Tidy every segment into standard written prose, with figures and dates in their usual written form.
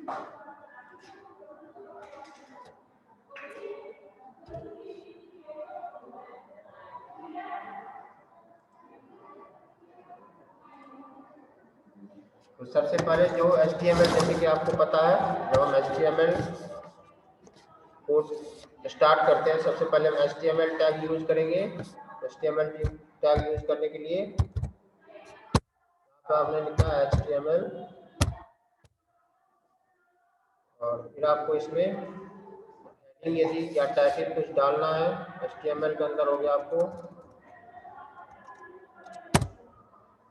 तो सबसे पहले जो HTML, जैसे कि आपको पता है, जब हम HTML को स्टार्ट करते हैं, सबसे पहले हम HTML टैग यूज करेंगे। HTML टैग यूज करने के लिए तो आपने लिखा है HTML, और फिर आपको इसमें हेडिंग यदि या टाइटल कुछ डालना है। HTML के अंदर हो गया आपको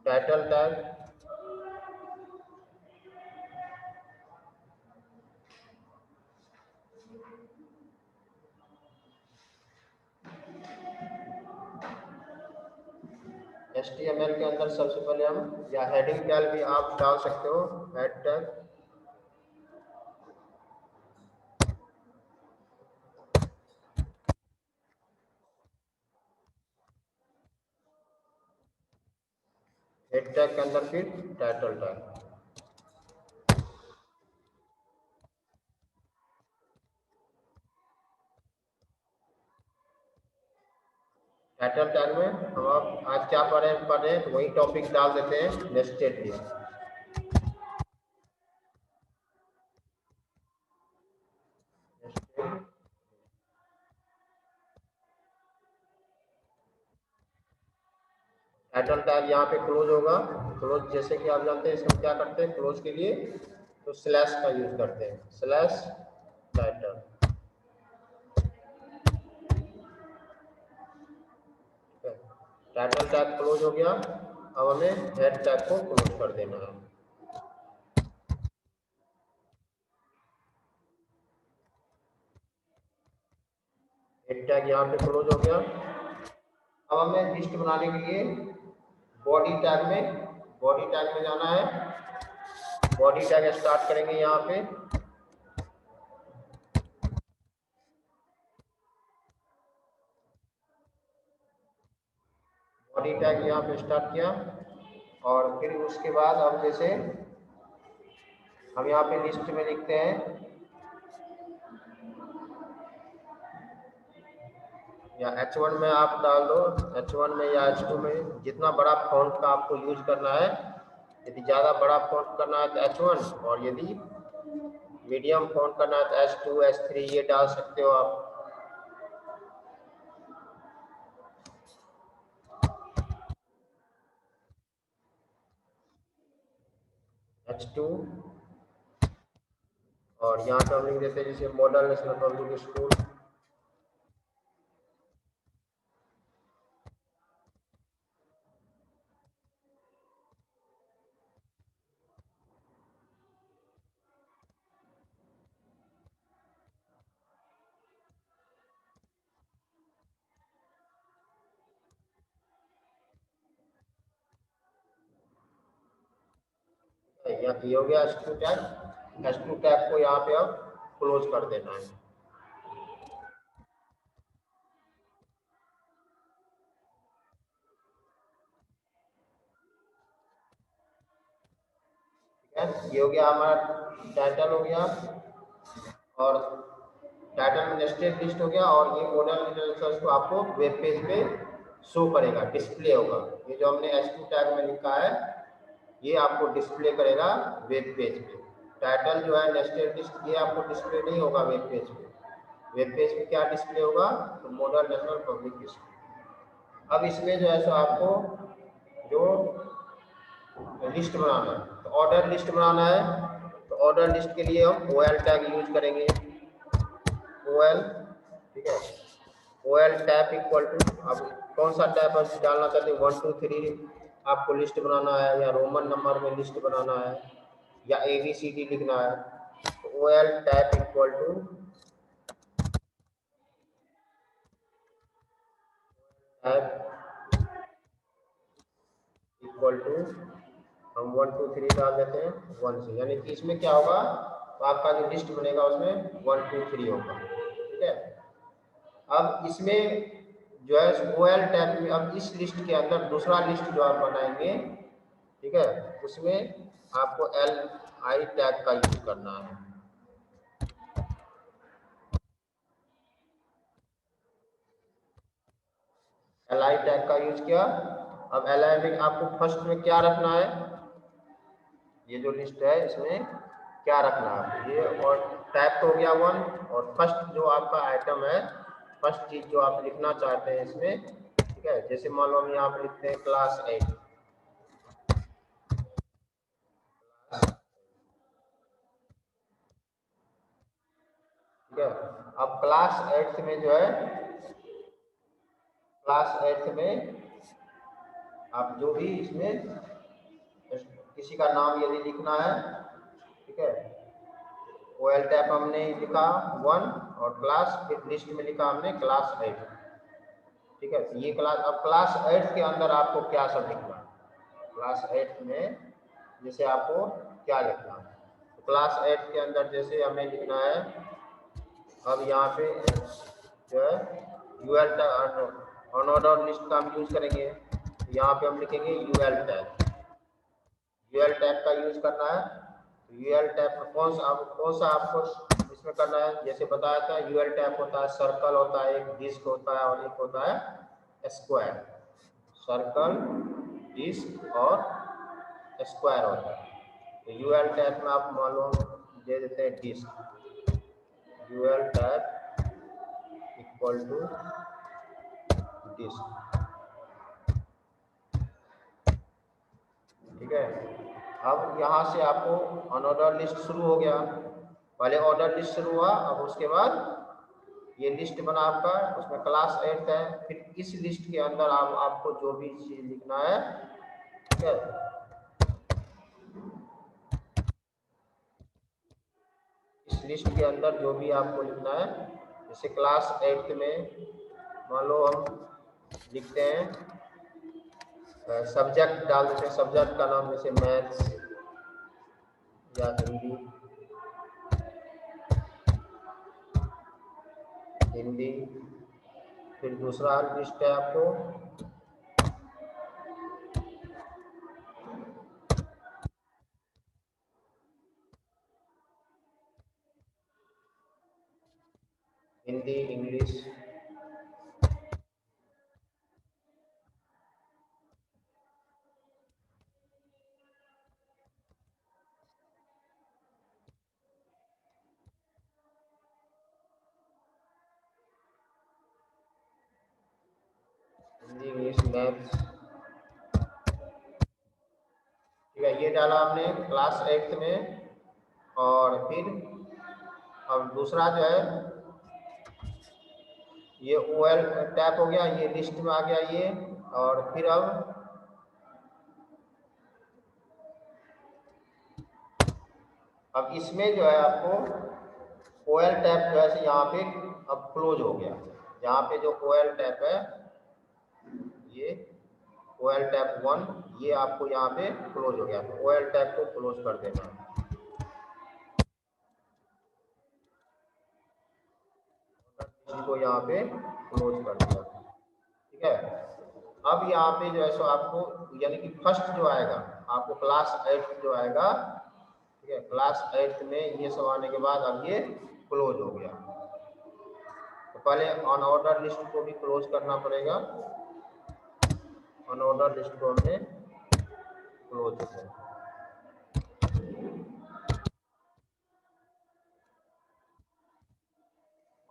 टाइटल टैग, HTML के अंदर सबसे पहले हम, या हेडिंग टैग भी आप डाल सकते हो, हेड टैग। हेड टैग के अंदर फिर टाइटल टैग। टाइटल टैग में हम आज क्या पढ़ रहे हैं तो वही टॉपिक डाल देते हैं, नेस्टेड लिस्ट। टाइटल टैग यहाँ पे क्लोज होगा। क्लोज जैसे कि आप जानते हैं, इसको क्या करते हैं क्लोज के लिए, तो स्लैश का यूज करते हैं, slash title. Title tag close हो गया। अब हमें हेड टैग को क्लोज कर देना है। हेड टैग यहाँ पे क्लोज हो गया। अब हमें लिस्ट बनाने के लिए बॉडी टैग में जाना है। बॉडी टैग स्टार्ट करेंगे यहाँ पे। बॉडी टैग यहाँ पे स्टार्ट किया, और फिर उसके बाद अब जैसे हम यहाँ पे लिस्ट में लिखते हैं, या H1 में आप डाल दो, H1 में या H2 में, जितना बड़ा फॉन्ट का आपको यूज करना है। यदि ज़्यादा बड़ा फॉन्ट करना है तो H1, और यदि मीडियम फॉन्ट करना है तो H2, H3 ये डाल सकते हो आप। H2, और यहाँ पे हम लिख देते हैं जैसे मॉडल नेशनल पब्लिक स्कूल। ये हो गया H2 टैग। H2 टैग को यहाँ पे अब क्लोज कर देना है। ये हो गया हमारा टाइटल हो गया, और टाइटल में नेस्टेड लिस्ट हो गया, और ये मॉडल रिजल्ट्स को आपको वेब पेज पे शो करेगा, डिस्प्ले होगा। ये जो हमने H2 टैग में लिखा है ये आपको डिस्प्ले करेगा वेब पेज पे। टाइटल जो है नेस्टेड लिस्ट, ये आपको डिस्प्ले नहीं होगा वेब पेज पे। वेब पेज पे क्या डिस्प्ले होगा, तो मॉडल नेशनल पब्लिक स्कूल। अब इसमें जो है सो आपको जो लिस्ट बनाना है, तो ऑर्डर लिस्ट बनाना है। तो ऑर्डर लिस्ट के लिए हम OL टैग यूज करेंगे। OL, ठीक है। OL टैप इक्वल टू, अब कौन सा टैप डालना चाहते हैं, 1 2 3 आपको लिस्ट बनाना है, या रोमन नंबर में लिस्ट बनाना है, या ABCD लिखना है। तो OL टैप इक्वल टू हम 1 2 3 डाल देते हैं 1 से, यानी कि इसमें क्या होगा, तो आपका जो लिस्ट बनेगा उसमें 1 2 3 होगा। ठीक है। अब इसमें जो है OL टैब में, अब इस लिस्ट के अंदर दूसरा लिस्ट जो आप बनाएंगे, ठीक है, उसमें आपको LI टैग का यूज करना है। li टैग का यूज किया। अब li में आपको फर्स्ट में क्या रखना है, ये जो लिस्ट है इसमें क्या रखना है ये, और टाइप तो हो गया 1, और फर्स्ट जो आपका आइटम है, फर्स्ट चीज जो आप लिखना चाहते हैं इसमें, ठीक है। जैसे मान लो हम यहाँ पे लिखते हैं क्लास 8, ठीक है। अब क्लास 8 में जो है, क्लास 8 में आप जो भी इसमें किसी का नाम यदि लिखना है, ठीक है, ओएल टैप हमने लिखा 1, और क्लास फिर लिस्ट में लिखा हमने क्लास 8, ठीक है। तो ये क्लास, अब क्लास 8 के अंदर आपको क्या सब लिखना है, क्लास 8 में जैसे आपको क्या लिखना है, तो क्लास 8 के अंदर जैसे हमें लिखना है, अब यहाँ पे जो है यूएल अनऑर्डर लिस्ट का हम यूज करेंगे, यहाँ पे हम लिखेंगे यूएल टैग, यूएल टैग का यूज करना है। तो यूएल टैग कौन सा आपको इसमें करना है, जैसे बताया था यूएल टैग होता है सर्कल होता है, एक डिस्क होता है, और एक होता है स्क्वायर, सर्कल डिस्क और स्क्वायर होता है। तो यूएल टैग में आप मालूम दे देते हैं disc, UL tag equal to disc, ठीक है। अब यहाँ से आपको अनऑर्डर लिस्ट शुरू हो गया, पहले ऑर्डर लिस्ट शुरू हुआ, अब उसके बाद ये लिस्ट बना आपका, उसमें क्लास 8 है, फिर इस लिस्ट के अंदर आपको जो भी चीज लिखना है, ठीक है, इस लिस्ट के अंदर जो भी आपको लिखना है, जैसे क्लास 8 में मान लो हम लिखते हैं सब्जेक्ट डाल देते हैं, सब्जेक्ट का नाम जैसे मैथ्स या हिंदी, हिंदी, फिर दूसरा लिस्ट है आपको Hindi English, Hindi English maths, ठीक है, ये डाला हमने क्लास 8 में। और फिर अब दूसरा जो है ये ओएल टैप हो गया, ये लिस्ट में आ गया ये, और फिर अब इसमें जो है आपको ओएल टैप जो है यहाँ पे अब क्लोज हो गया, यहाँ पे जो ओएल टैप है ये ओएल टैप 1, ये आपको यहाँ पे क्लोज हो गया, तो ओएल टैप को क्लोज कर देना, इसको यहाँ पे क्लोज कर दिया, ठीक है। अब यहाँ पे जो है सो आपको यानी कि फर्स्ट जो आएगा आपको क्लास 8 जो आएगा, ठीक है, क्लास 8 में ये सब आने के बाद अब ये क्लोज हो गया, तो पहले अनऑर्डर लिस्ट को भी क्लोज करना पड़ेगा, अनऑर्डर लिस्ट को हमने क्लोज किया,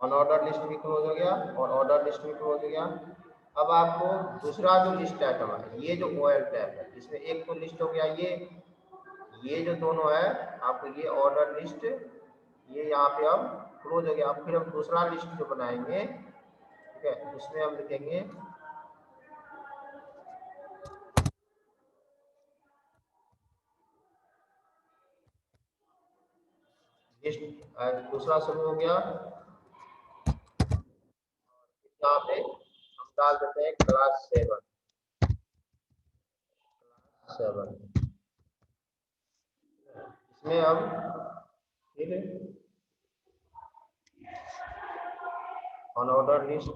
अनऑर्डर लिस्ट भी क्लोज हो गया और ऑर्डर लिस्ट भी क्लोज हो गया। अब आपको दूसरा जो लिस्ट आइटम है, ये जो ओएल टैब है, इसमें एक तो लिस्ट हो गया ये जो दोनों है आपको ये ऑर्डर लिस्ट, ये यहाँ पे अब क्लोज हो गया। अब फिर हम दूसरा लिस्ट जो बनाएंगे, ठीक है, उसमें हम लिखेंगे लिस्ट, दूसरा शुरू हो गया, यहाँ पे हम डाल देते हैं क्लास 7, 7, इसमें हम फिर unorder list,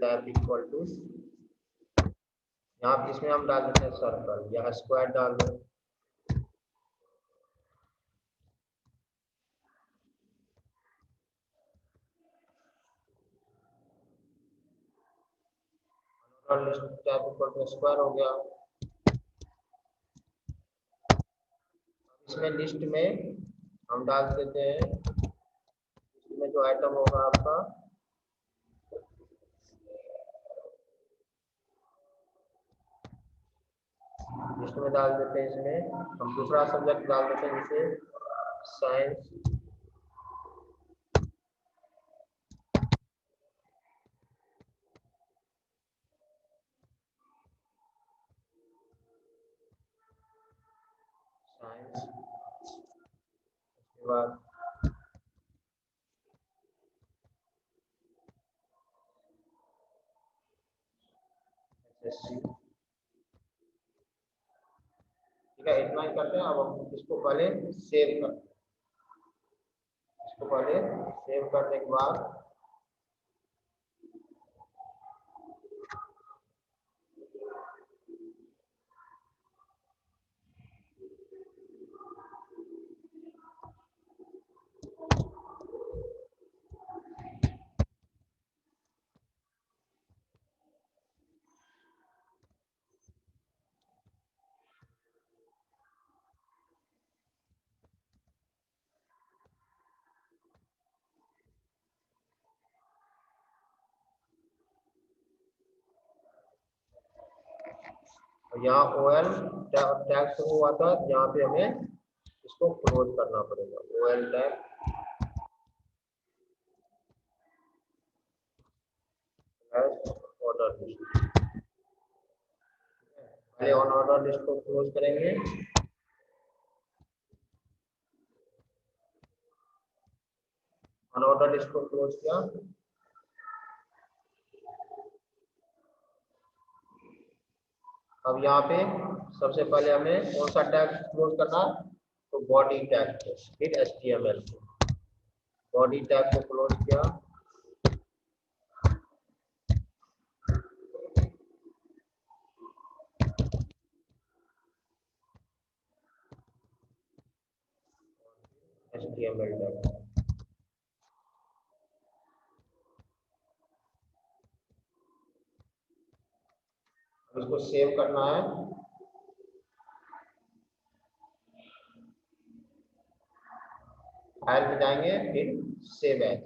tab equal to, यहाँ पे इसमें हम डाल देते हैं सर्कल या स्क्वायर डाल दें, total list tab equal to square हो गया। इसमें लिस्ट में हम डाल देते हैं, लिस्ट में जो आइटम होगा आपका लिस्ट में डाल देते हैं, इसमें हम दूसरा सब्जेक्ट डाल देते हैं जैसे साइंस। साइंस उसके बाद एसएससी। ठीक है, इतना ही करते हैं। अब हम इसको पहले सेव करते हैं। इसको पहले सेव करने के बाद यहाँ OL टैग शुरू हुआ था, यहाँ पे हमें इसको क्लोज करना पड़ेगा। OL टैग ऑर्डर लिस्ट, पहले ऑन ऑर्डर लिस्ट को क्लोज करेंगे। ऑन ऑर्डर लिस्ट को क्लोज किया। अब यहाँ पे सबसे पहले हमें कौन सा टैग क्लोज करना, तो बॉडी टैग को, फिर HTML को। बॉडी टैग को क्लोज किया। HTML टैग इसको सेव करना है। फाइल में जाएंगे, फिर सेव एज।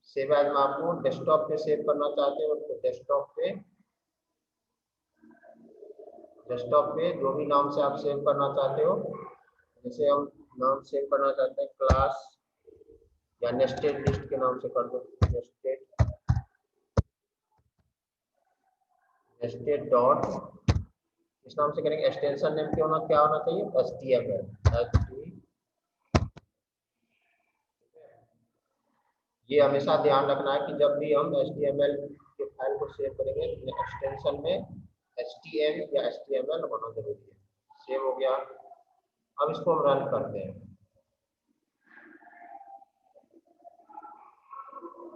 सेव एज में आपको डेस्कटॉप पे सेव करना चाहते हो तो डेस्कटॉप पे जो भी नाम से आप सेव करना चाहते हो, जैसे हम नाम सेव करना चाहते हैं क्लास या नेस्टेड लिस्ट के नाम से कर दो। नेस्टेड डॉट, इस नाम से करेंगे। एक्सटेंशन नेम क्या होना चाहिए, HTML। ये हमेशा ध्यान रखना है कि जब भी हम HTML के फाइल को सेव करेंगे तो एक्सटेंशन में HTML या HTML होना जरूरी है। सेव हो गया। अब इसको हम रन करते हैं।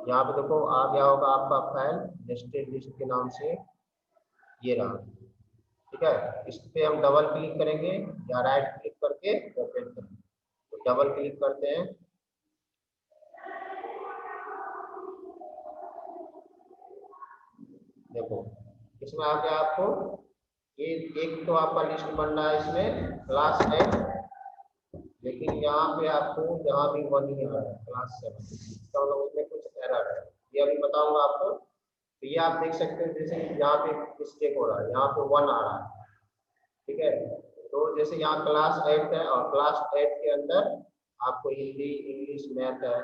यहाँ पे देखो आ गया होगा आपका फाइल नेस्टेड लिस्ट के नाम से, ये रहा। ठीक है, इस पे हम डबल क्लिक करेंगे या राइट क्लिक करके ओपन करेंगे। तो डबल क्लिक करते हैं। देखो इसमें आ गया आपको ये एक तो आपका लिस्ट बन रहा है इसमें क्लास 8, लेकिन यहाँ पे आपको यहाँ भी 1 ही आ रहा है क्लास 7। इसका मतलब उसमें कुछ एरर है, ये अभी बताऊंगा आपको। तो ये आप देख सकते हैं जैसे यहाँ पे मिस्टेक हो रहा है, यहाँ पे 1 आ रहा है। ठीक है, तो जैसे यहाँ क्लास 8 है और क्लास 8 के अंदर आपको हिंदी इंग्लिश मैथ है।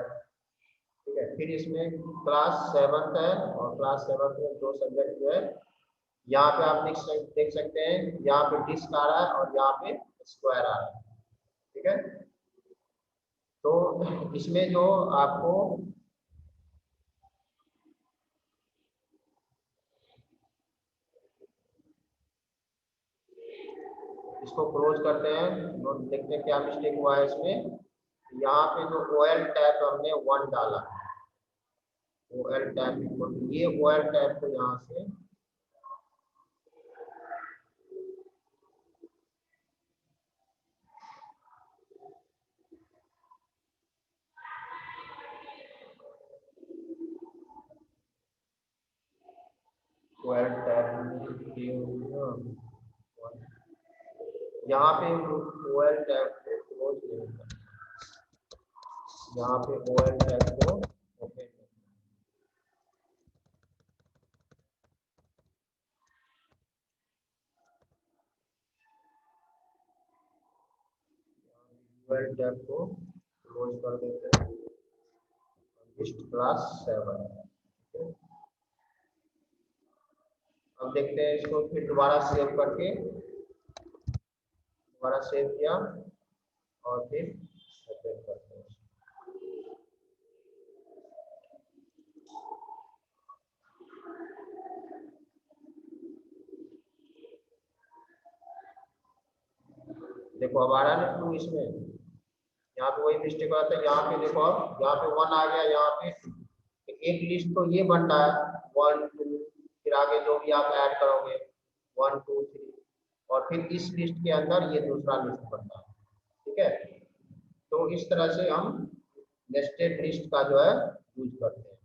ठीक है, फिर इसमें क्लास 7 है और क्लास 7 में 2 सब्जेक्ट जो है, यहाँ पे आप देख सकते हैं, यहाँ पे डिस्क आ रहा है और यहाँ पे स्क्वायर आ रहा है। ठीक है, तो इसमें जो आपको इसको क्लोज करते हैं, देखते हैं क्या मिस्टेक हुआ है इसमें। यहाँ पे जो OL टैब हमने 1 डाला, OL टैब, ये OL टैब को यहाँ से OL टैब यहाँ पे OL टैब को क्लोज नहीं करना, यहाँ पे OL टैब को ओपन करना। OL टैब को क्लोज कर देते हैं। List class 7। अब देखते हैं इसको फिर दोबारा सेव करके, दोबारा सेव किया और फिर ओपन करते हैं। देखो अब आ रहा है 2 इसमें, यहाँ पे वही मिस्टेक आता है। यहाँ पे देखो, अब यहाँ पे 1 आ गया, यहाँ पे एक लिस्ट तो ये बन रहा है 1 2, फिर आगे जो भी आप ऐड करोगे 1 2 3, और फिर इस लिस्ट के अंदर ये दूसरा लिस्ट बनता है। ठीक है, तो इस तरह से हम नेस्टेड लिस्ट का जो है यूज करते हैं।